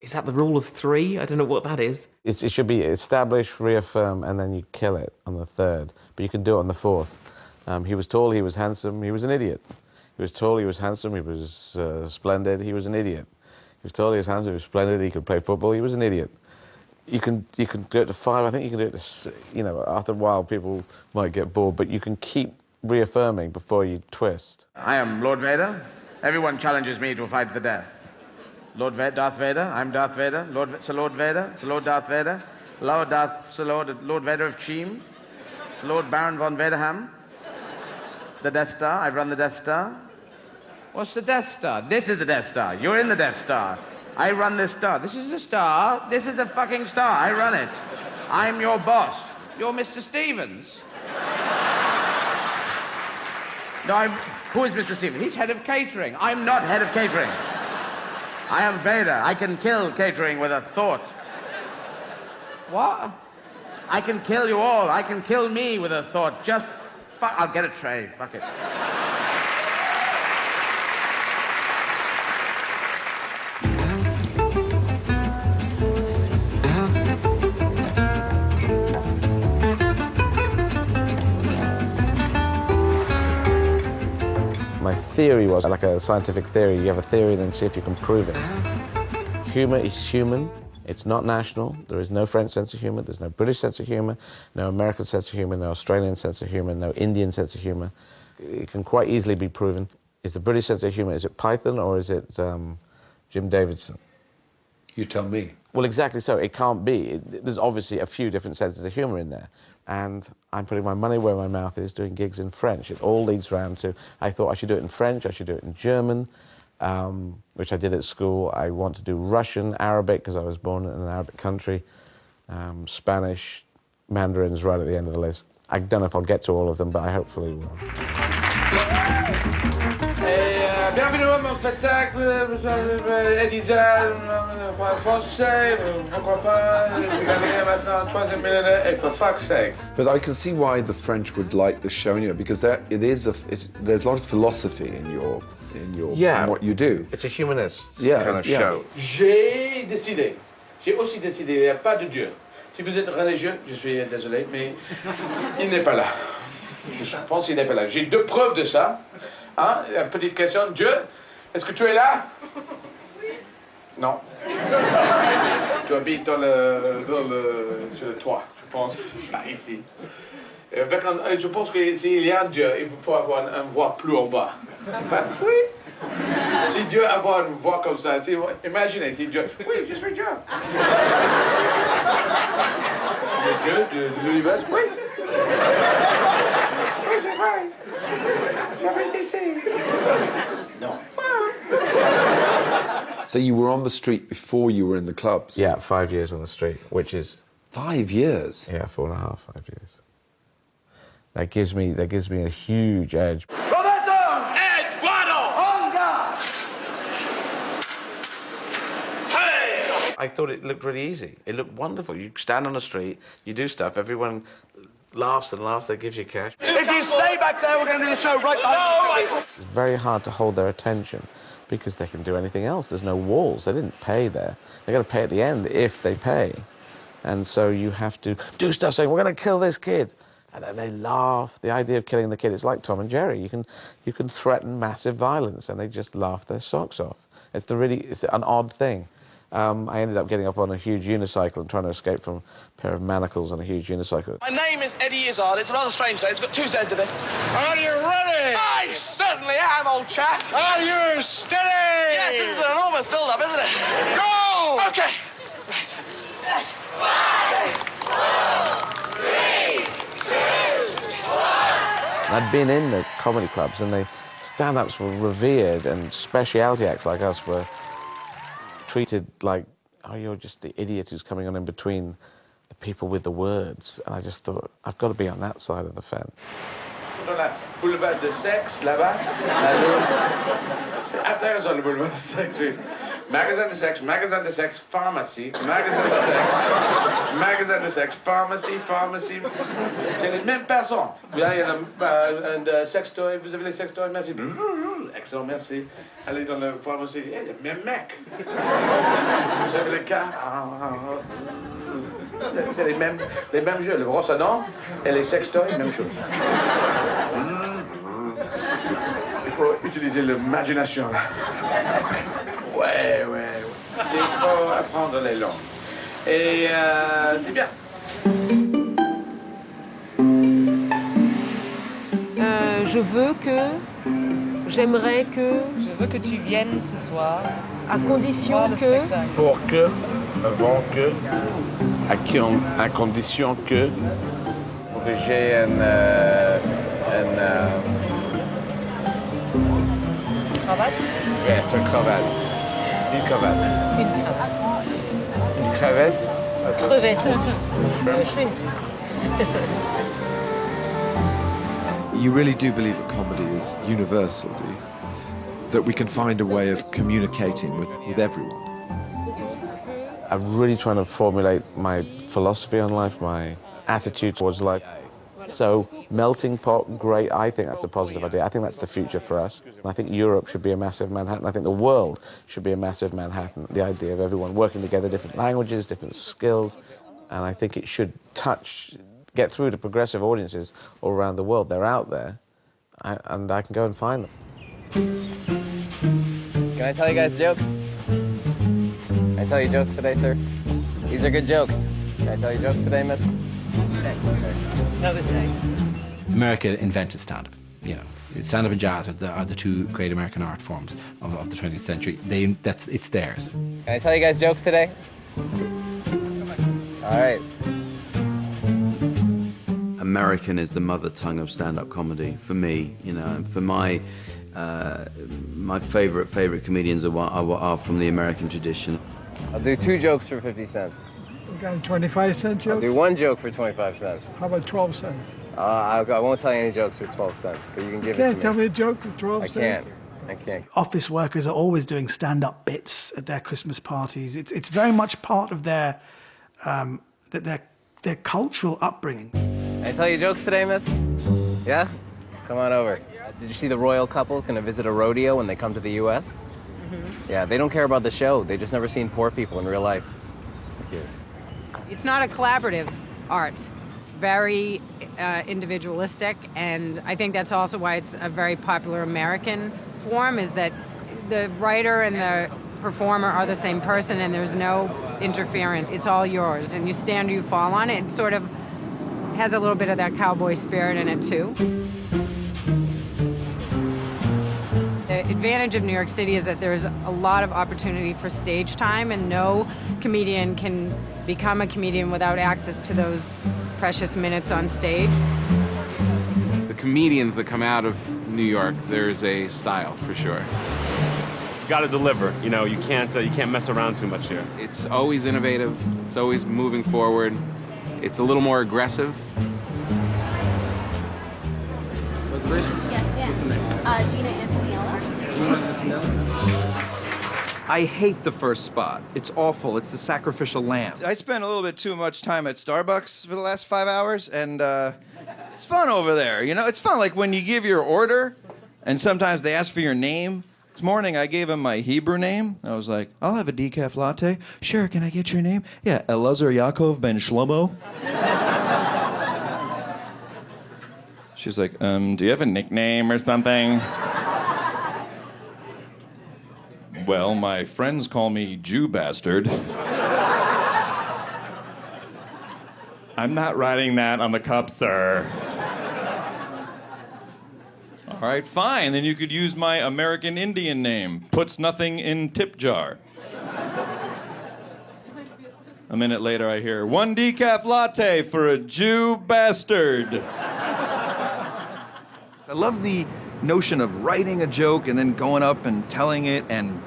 Is that the rule of three? I don't know what that is. It should be establish, reaffirm, and then you kill it on the third. But you can do it on the fourth. He was tall, he was handsome, he was an idiot. He was tall, he was handsome, he was splendid, he was an idiot. He was tall, he was handsome, he was splendid, he could play football, he was an idiot. You can do it to 5, I think you can do it to, you know, after a while people might get bored, but you can keep reaffirming before you twist. I am Lord Vader. Everyone challenges me to a fight to the death. Darth Vader, I'm Darth Vader, Sir Lord Vader, Sir Lord Darth Vader, Lord Vader of Cheam, Sir Lord Baron von Vaderham, the Death Star, I run the Death Star. What's the Death Star? This is the Death Star, you're in the Death Star. I run this star, this is a star, this is a fucking star, I run it. I'm your boss, you're Mr. Stevens. No, who is Mr. Stevens? He's head of catering, I'm not head of catering. I am Vader. I can kill catering with a thought. What? I can kill you all. I can kill me with a thought. Just fuck. I'll get a tray. Fuck it. My theory was like a scientific theory. You have a theory, then see if you can prove it. Humour is human. It's not national. There is no French sense of humour. There's no British sense of humour, no American sense of humour, no Australian sense of humour, no Indian sense of humour. It can quite easily be proven. Is the British sense of humour, is it Python or is it Jim Davidson? You tell me. Well, exactly so. It can't be. There's obviously a few different senses of humour in there. And I'm putting my money where my mouth is, doing gigs in French. It all leads round to, I thought I should do it in French, I should do it in German, which I did at school. I want to do Russian, Arabic, because I was born in an Arabic country, Spanish, Mandarin's right at the end of the list. I don't know if I'll get to all of them, but I hopefully will. Bienvenue à mon spectacle, Elisa, français, pourquoi pas, je vais gagner maintenant 3e minute, for fuck's sake. But I can see why the French would like the show anyway, because there's a lot of philosophy in what you do. It's a humanist kind of show. J'ai décidé, j'ai aussi décidé, il n'y a pas de Dieu. Si vous êtes religieux, je suis désolé, mais il n'est pas là. Je pense qu'il n'est pas là. J'ai 2 preuves de ça. Hein? Une petite question. Dieu, est-ce que tu es là? Oui. Non. Tu habites sur le toit, je pense. Pas ici. Je pense que s'il y a un Dieu, il faut avoir une voix plus en bas. Pas, oui. Si Dieu a une voix comme ça, imaginez si Dieu... Oui, je suis Dieu. Le Dieu de l'univers, oui. Oui, c'est vrai. J'habite ici. Non. So you were on the street before you were in the clubs? Yeah, 5 years on the street, which is... 5 years? Yeah, 4.5, 5 years. That gives me a huge edge. Roberto! Eduardo! Olga! Hey! I thought it looked really easy. It looked wonderful. You stand on the street, you do stuff, everyone laughs and laughs, that gives you cash. If you stay back there, we're going to do the show right behind you. It's very hard to hold their attention because they can do anything else. There's no walls. They didn't pay there. They're going to pay at the end if they pay. And so you have to do stuff saying, we're going to kill this kid. And then they laugh. The idea of killing the kid, it's like Tom and Jerry. You can threaten massive violence and they just laugh their socks off. It's an odd thing. I ended up getting up on a huge unicycle and trying to escape from a pair of manacles on a huge unicycle. My name is Eddie Izzard. It's a rather strange name. It's got 2 Z's in it. Are you ready? I certainly am, old chap. Are you steady? Yes, this is an enormous build-up, isn't it? Go! Okay. I'd been in the comedy clubs and the stand-ups were revered and speciality acts like us were treated like, oh, you're just the idiot who's coming on in between the people with the words. And I just thought, I've got to be on that side of the fence. Dans la boulevard de sexe, là-bas. C'est intéressant, le boulevard de sexe, oui. Magasin de sexe, pharmacie, magasin de sexe, pharmacie. C'est les mêmes personnes. Vous avez un sextoy, vous avez les sextoys, merci. excellent, merci. Allez dans la pharmacie, hey, le même mec. Vous avez les cartes. C'est les mêmes jeux, le brosse à dents et les sextoys, même chose. Il faut utiliser l'imagination, là. Ouais. Il faut apprendre les langues. Et c'est bien. J'aimerais que, Je veux que tu viennes ce soir. à condition voir le que, spectacle. Pour que, avant que, à condition que, pour que j'ai Cravate? yes, une cravate. Une cravate. Une cravate. Une crevette. Crevette. Shrimp. You really do believe that comedy is universal, do you? That we can find a way of communicating with everyone? I'm really trying to formulate my philosophy on life, my attitude towards life. So, melting pot, great. I think that's a positive idea. I think that's the future for us. I think Europe should be a massive Manhattan. I think the world should be a massive Manhattan. The idea of everyone working together, different languages, different skills. And I think it should get through to progressive audiences all around the world. They're out there, and I can go and find them. Can I tell you guys jokes? Can I tell you jokes today, sir? These are good jokes. Can I tell you jokes today, miss? Another day. America invented stand-up. You know, stand-up and jazz are the two great American art forms of the 20th century. It's theirs. Can I tell you guys jokes today? All right. American is the mother tongue of stand-up comedy for me. You know, and for my favorite comedians are from the American tradition. I'll do 2 jokes for 50 cents. You got a 25-cent joke? I'll do 1 joke for 25 cents. How about 12 cents? I won't tell you any jokes for 12 cents, but you can give it to me. Can't tell me a joke for 12 I cents? I can't. Office workers are always doing stand-up bits at their Christmas parties. It's very much part of their cultural upbringing. Can I tell you jokes today, miss? Yeah? Come on over. Did you see the royal couple's gonna visit a rodeo when they come to the U.S.? Mm-hmm. Yeah, they don't care about the show. They just never seen poor people in real life. Thank you. it's not a collaborative art. It's very individualistic, and I think that's also why it's a very popular American form, is that the writer and the performer are the same person and there's no interference. It's all yours, and you stand or you fall on it. It sort of has a little bit of that cowboy spirit in it, too. The advantage of New York City is that there's a lot of opportunity for stage time, and no comedian can become a comedian without access to those precious minutes on stage. The comedians that come out of New York, there's a style for sure. You got to deliver. You know, you can't mess around too much here. It's always innovative. It's always moving forward. It's a little more aggressive. Reservations? Yes. What's the name? Gina Antonella. I hate the first spot. It's awful. It's the sacrificial lamb. I spent a little bit too much time at Starbucks for the last 5 hours, and it's fun over there. You know, it's fun. Like when you give your order, and sometimes they ask for your name. This morning I gave him my Hebrew name. I was like, I'll have a decaf latte. Sure, can I get your name? Yeah, Elazar Yaakov Ben Shlomo. She's like, do you have a nickname or something? Well, my friends call me Jew Bastard. I'm not writing that on the cup, sir. All right, fine. Then you could use my American Indian name. Puts nothing in tip jar. A minute later, I hear, 1 decaf latte for a Jew bastard. I love the notion of writing a joke and then going up and telling it, and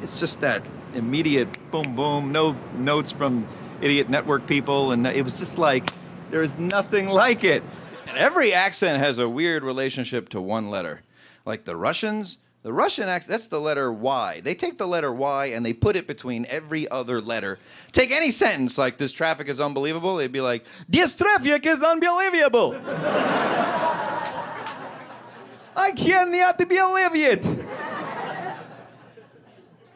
it's just that immediate boom, boom, no notes from idiot network people, and it was just like, there's nothing like it. And every accent has a weird relationship to one letter. Like the Russian accent, that's the letter Y. They take the letter Y and they put it between every other letter. Take any sentence like, this traffic is unbelievable, they'd be like, this traffic is unbelievable. I I cannot believe it.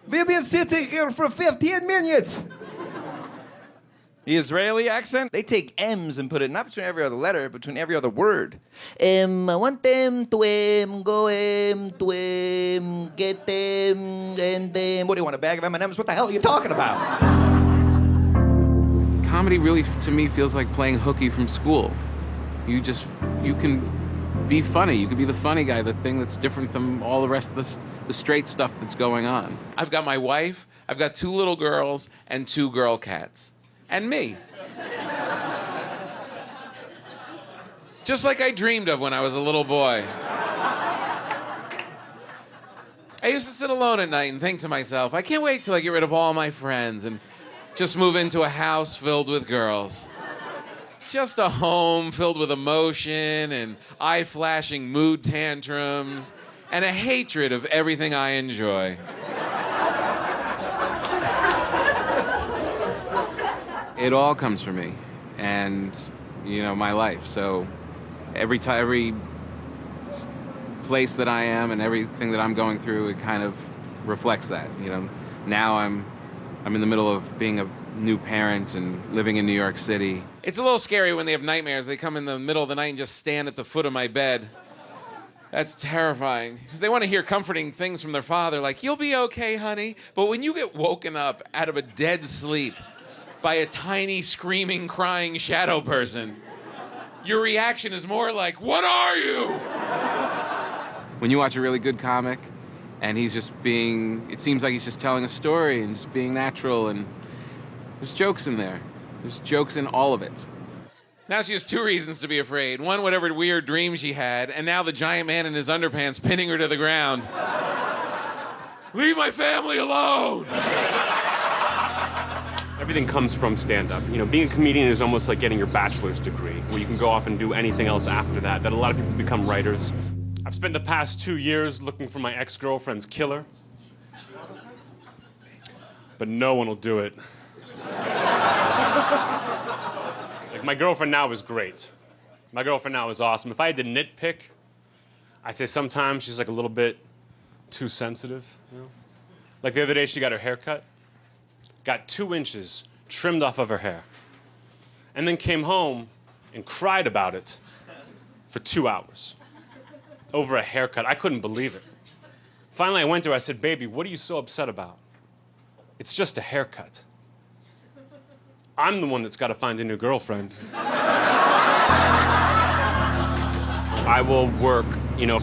We've been sitting here for 15 minutes. The Israeli accent, they take M's and put it not between every other letter, but between every other word. I want them to go to get them, and then what do you want, a bag of M&Ms? What the hell are you talking about? Comedy really, to me, feels like playing hooky from school. You can be funny. You can be the funny guy, the thing that's different from all the rest of the straight stuff that's going on. I've got my wife, I've got 2 little girls, and 2 girl cats. And me. Just like I dreamed of when I was a little boy. I used to sit alone at night and think to myself, I can't wait till I get rid of all my friends and just move into a house filled with girls. Just a home filled with emotion and eye-flashing mood tantrums and a hatred of everything I enjoy. It all comes from me and, my life. So every place that I am and everything that I'm going through, it kind of reflects that. Now I'm in the middle of being a new parent and living in New York City. It's a little scary when they have nightmares. They come in the middle of the night and just stand at the foot of my bed. That's terrifying, because they want to hear comforting things from their father, like, you'll be okay, honey. But when you get woken up out of a dead sleep by a tiny, screaming, crying shadow person, your reaction is more like, what are you? When you watch a really good comic, and it seems like he's just telling a story and just being natural, and there's jokes in there. There's jokes in all of it. Now she has 2 reasons to be afraid. One, whatever weird dream she had, and now the giant man in his underpants pinning her to the ground. Leave my family alone! Everything comes from stand-up. Being a comedian is almost like getting your bachelor's degree, where you can go off and do anything else after that a lot of people become writers. I've spent the past 2 years looking for my ex-girlfriend's killer, but no one will do it. Like, my girlfriend now is great. My girlfriend now is awesome. If I had to nitpick, I'd say sometimes she's like a little bit too sensitive. Like the other day, she got her hair cut. Got 2 inches trimmed off of her hair, and then came home and cried about it for 2 hours over a haircut. I couldn't believe it. Finally, I went to her, I said, baby, what are you so upset about? It's just a haircut. I'm the one that's got to find a new girlfriend. I will work,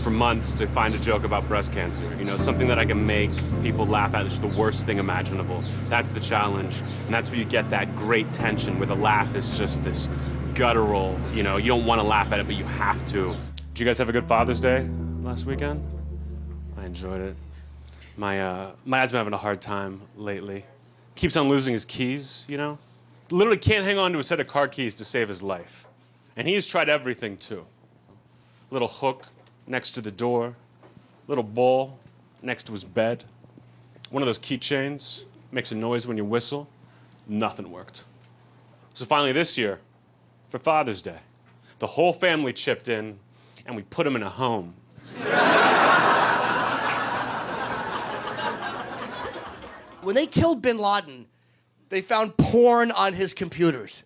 for months to find a joke about breast cancer. Something that I can make people laugh at. It's the worst thing imaginable. That's the challenge, and that's where you get that great tension, where the laugh is just this guttural, you don't want to laugh at it, but you have to. Did you guys have a good Father's Day last weekend? I enjoyed it. My dad's been having a hard time lately. Keeps on losing his keys, Literally can't hang on to a set of car keys to save his life. And he's tried everything, too. Little hook next to the door, little bowl next to his bed, one of those keychains, makes a noise when you whistle. Nothing worked. So finally this year, for Father's Day, the whole family chipped in and we put him in a home. When they killed bin Laden, they found porn on his computers.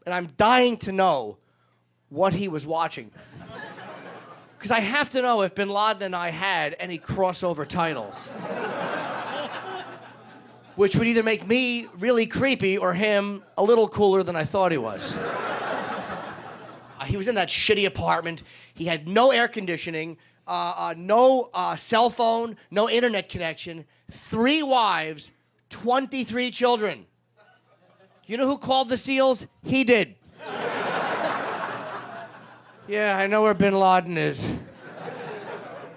And I'm dying to know what he was watching. Because I have to know if bin Laden and I had any crossover titles. Which would either make me really creepy or him a little cooler than I thought he was. He was in that shitty apartment. He had no air conditioning, no cell phone, no internet connection, 3 wives, 23 children. You know who called the SEALs? He did. Yeah, I know where bin Laden is.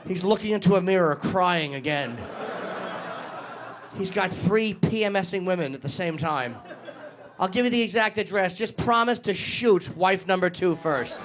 He's looking into a mirror, crying again. He's got 3 PMSing women at the same time. I'll give you the exact address. Just promise to shoot wife number 2 first.